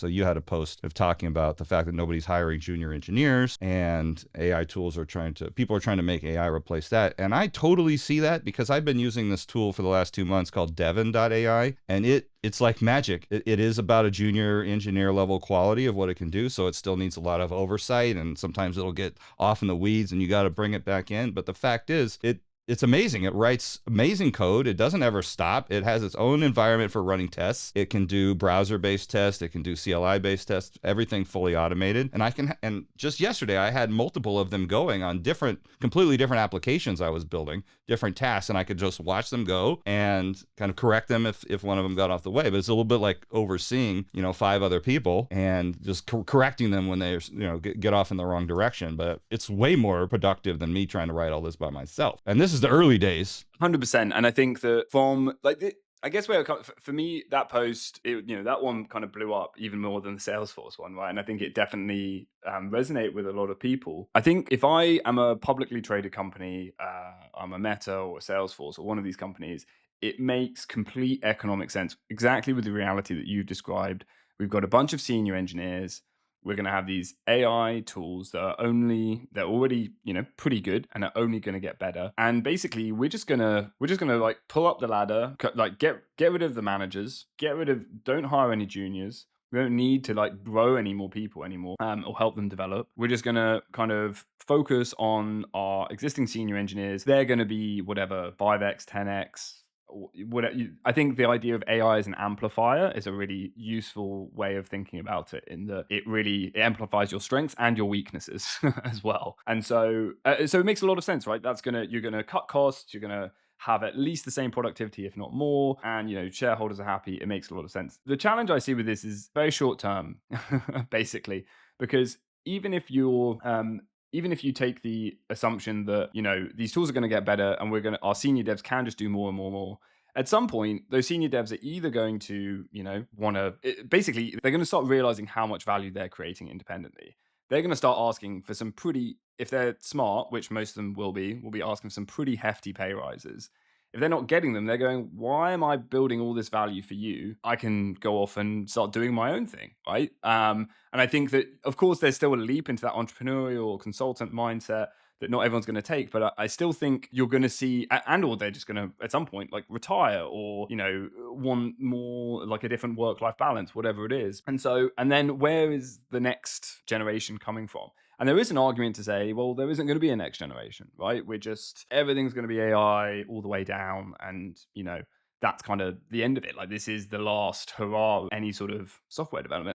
So you had a post of talking about the fact that nobody's hiring junior engineers and AI tools people are trying to make AI replace that. And I totally see that because I've been using this tool for the last 2 months called Devon.ai, and it's like magic. It is about a junior engineer level quality of what it can do. So it still needs a lot of oversight, and sometimes it'll get off in the weeds and you got to bring it back in. But the fact is, it's amazing. It writes amazing code. It doesn't ever stop. It has its own environment for running tests. It can do browser-based tests. It can do CLI-based tests, everything fully automated. And just yesterday, I had multiple of them going on completely different applications I was building, different tasks, and I could just watch them go and kind of correct them if one of them got off the way. But it's a little bit like overseeing, 5 other people and just correcting them when they, get off in the wrong direction. But it's way more productive than me trying to write all this by myself. And this is the early days. 100%. And I think that I guess for me, that post, that one kind of blew up even more than the Salesforce one, right? And I think it definitely resonated with a lot of people. I think if I am a publicly traded company, I'm a Meta or a Salesforce or one of these companies, it makes complete economic sense, exactly with the reality that you described. We've got a bunch of senior engineers. We're going to have these AI tools that they're already, pretty good and are only going to get better. And basically we're just going to like pull up the ladder, like get rid of the managers, don't hire any juniors. We don't need to like grow any more people anymore, or help them develop. We're just going to kind of focus on our existing senior engineers. They're going to be whatever, 5x, 10x, I think the idea of AI as an amplifier is a really useful way of thinking about it, in that it amplifies your strengths and your weaknesses as well. And so it makes a lot of sense, right? You're gonna cut costs, you're gonna have at least the same productivity, if not more, and shareholders are happy. It makes a lot of sense. The challenge I see with this is very short term, basically, because even if you take the assumption that these tools are going to get better and our senior devs can just do more and more and more, at some point those senior devs are either going to want to, basically they're going to start realizing how much value they're creating independently. They're going to start asking for some pretty, if they're smart, which most of them will be asking for some pretty hefty pay rises. If they're not getting them, they're going, why am I building all this value for you? I can go off and start doing my own thing, right? And I think that, of course, there's still a leap into that entrepreneurial consultant mindset that not everyone's going to take. But I still think you're going to see, or they're just going to, at some point, like retire or, want more like a different work-life balance, whatever it is. And then where is the next generation coming from? And there is an argument to say, well, there isn't going to be a next generation, right? Everything's going to be AI all the way down. And, that's kind of the end of it. Like, this is the last hurrah of any sort of software development.